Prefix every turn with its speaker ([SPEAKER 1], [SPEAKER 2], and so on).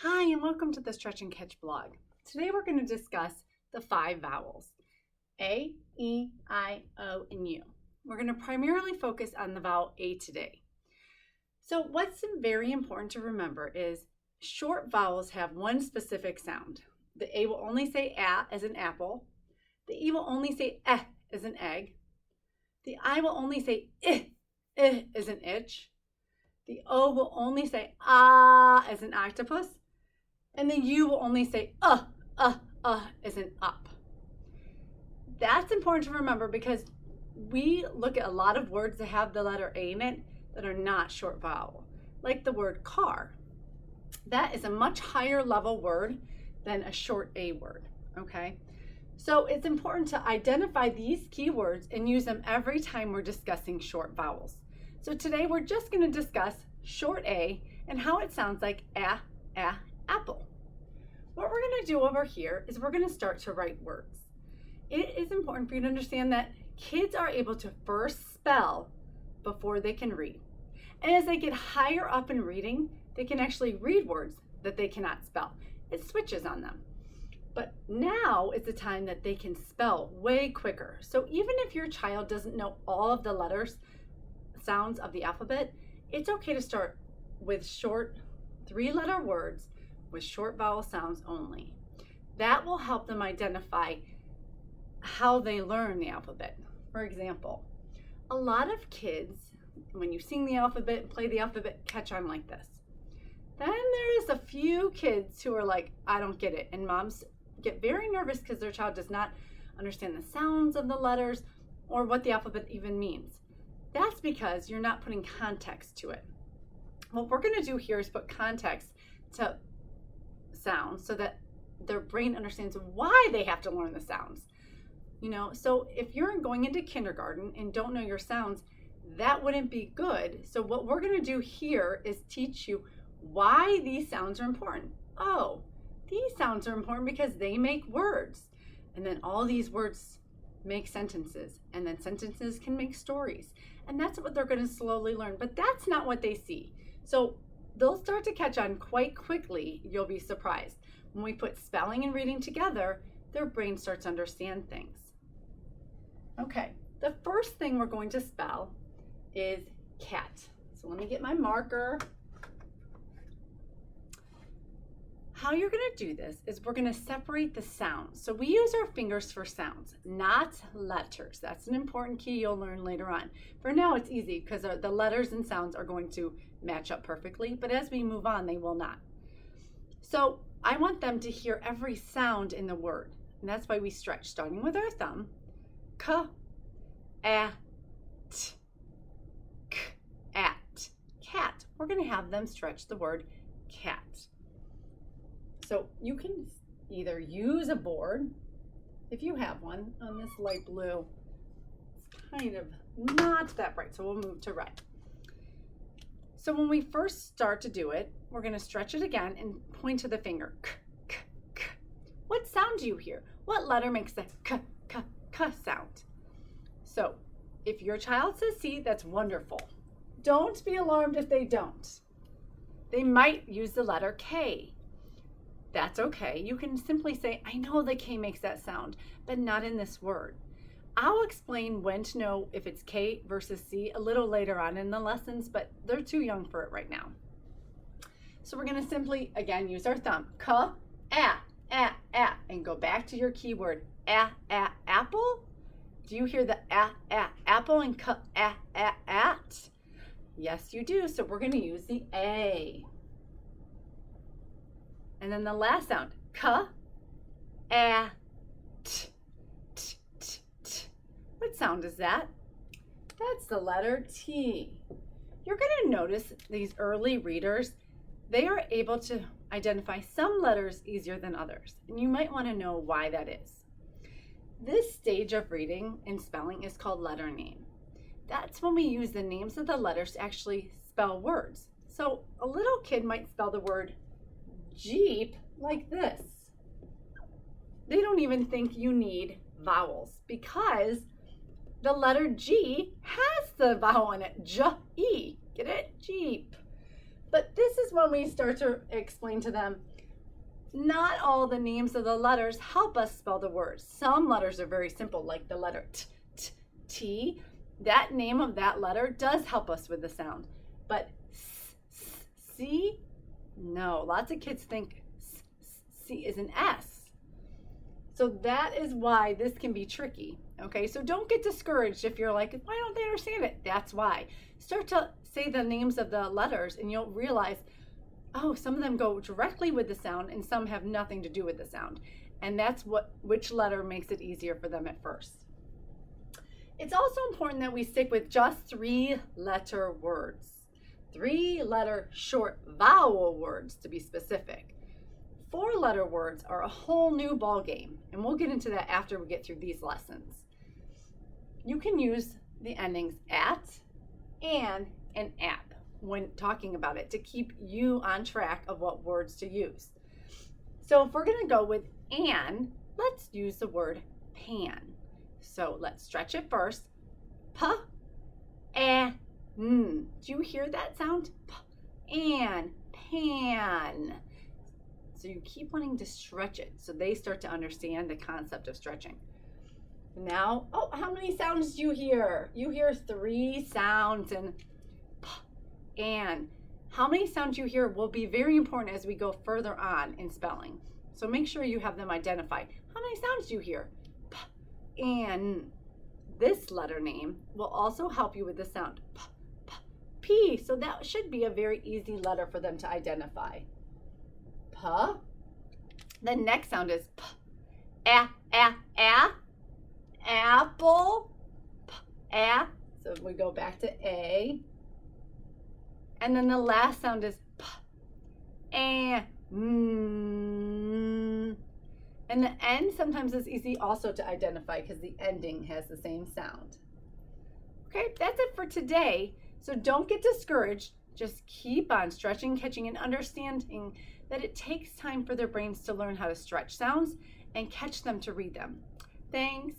[SPEAKER 1] Hi, and welcome to the Stretch and Catch blog. Today we're going to discuss the 5 vowels, A, E, I, O, and U. We're going to primarily focus on the vowel A today. So what's very important to remember is short vowels have one specific sound. The A will only say A as an apple. The E will only say eh as an egg. The I will only say as an itch. The O will only say ah as an octopus. And then U will only say as an up. That's important to remember because we look at a lot of words that have the letter A in it that are not short vowel, like the word car. That is a much higher level word than a short A word, okay? So it's important to identify these keywords and use them every time we're discussing short vowels. So today we're just going to discuss short A and how it sounds like apple. What we're going to do over here is we're going to start to write words. It is important for you to understand that kids are able to first spell before they can read. And as they get higher up in reading, they can actually read words that they cannot spell. It switches on them. But now is the time that they can spell way quicker. So even if your child doesn't know all of the letters, sounds of the alphabet, it's okay to start with short 3-letter words with short vowel sounds only. That will help them identify how they learn the alphabet. For example, a lot of kids, when you sing the alphabet and play the alphabet, catch on like this. Then there is a few kids who are like, I don't get it. And moms get very nervous because their child does not understand the sounds of the letters or what the alphabet even means. That's because you're not putting context to it. What we're going to do here is put context to sounds so that their brain understands why they have to learn the sounds. So if you're going into kindergarten and don't know your sounds, that wouldn't be good. So what we're going to do here is teach you why these sounds are important. Oh, these sounds are important because they make words. And then all these words make sentences. And then sentences can make stories. And that's what they're going to slowly learn. But that's not what they see. So they'll start to catch on quite quickly. You'll be surprised. When we put spelling and reading together, their brain starts to understand things. Okay, the first thing we're going to spell is cat. So let me get my marker. How you're going to do this is we're going to separate the sounds. So we use our fingers for sounds, not letters. That's an important key you'll learn later on. For now, it's easy because the letters and sounds are going to match up perfectly, but as we move on, they will not. So I want them to hear every sound in the word, and that's why we stretch, starting with our thumb. K, a, t, k, at, cat. We're going to have them stretch the word cat. So you can either use a board, if you have one, on this light blue. It's kind of not that bright, so we'll move to red. So when we first start to do it, we're going to stretch it again and point to the finger. K, k, k. What sound do you hear? What letter makes the k, k, k sound? So if your child says C, that's wonderful. Don't be alarmed if they don't. They might use the letter K. That's okay. You can simply say, I know the K makes that sound, but not in this word. I'll explain when to know if it's K versus C a little later on in the lessons, but they're too young for it right now. So we're going to simply, again, use our thumb. K, a, and go back to your keyword, apple. Do you hear the apple and k, at? Yes, you do. So we're going to use the A. And then the last sound, k, a, t. What sound is that? That's the letter T. You're going to notice these early readers, they are able to identify some letters easier than others. And you might want to know why that is. This stage of reading and spelling is called letter name. That's when we use the names of the letters to actually spell words. So a little kid might spell the word Jeep like this. They don't even think you need vowels because the letter G has the vowel in it, J-E. Get it? Jeep. But this is when we start to explain to them, not all the names of the letters help us spell the words. Some letters are very simple, like the letter T. That name of that letter does help us with the sound. But C, no. Lots of kids think C is an S. So that is why this can be tricky. Okay, so don't get discouraged if you're like, why don't they understand it? That's why. Start to say the names of the letters and you'll realize, oh, some of them go directly with the sound and some have nothing to do with the sound. And that's which letter makes it easier for them at first. It's also important that we stick with just 3-letter words. 3-letter short vowel words, to be specific. 4-letter words are a whole new ball game, and we'll get into that after we get through these lessons. You can use the endings at, and app when talking about it to keep you on track of what words to use. So if we're going to go with an, let's use the word pan. So let's stretch it first. P-a-n. Do you hear that sound? P-an, pan. So you keep wanting to stretch it so they start to understand the concept of stretching. Now, oh, how many sounds do you hear? You hear 3 sounds and P, and. How many sounds you hear will be very important as we go further on in spelling. So make sure you have them identified. How many sounds do you hear? P, and. This letter name will also help you with the sound P, P, P. So that should be a very easy letter for them to identify. P. The next sound is P. A. Apple. P, a. So we go back to A. And then the last sound is P. A. And the end sometimes is easy also to identify because the ending has the same sound. Okay, that's it for today. So don't get discouraged. Just keep on stretching, catching, and understanding that it takes time for their brains to learn how to stretch sounds and catch them to read them. Thanks.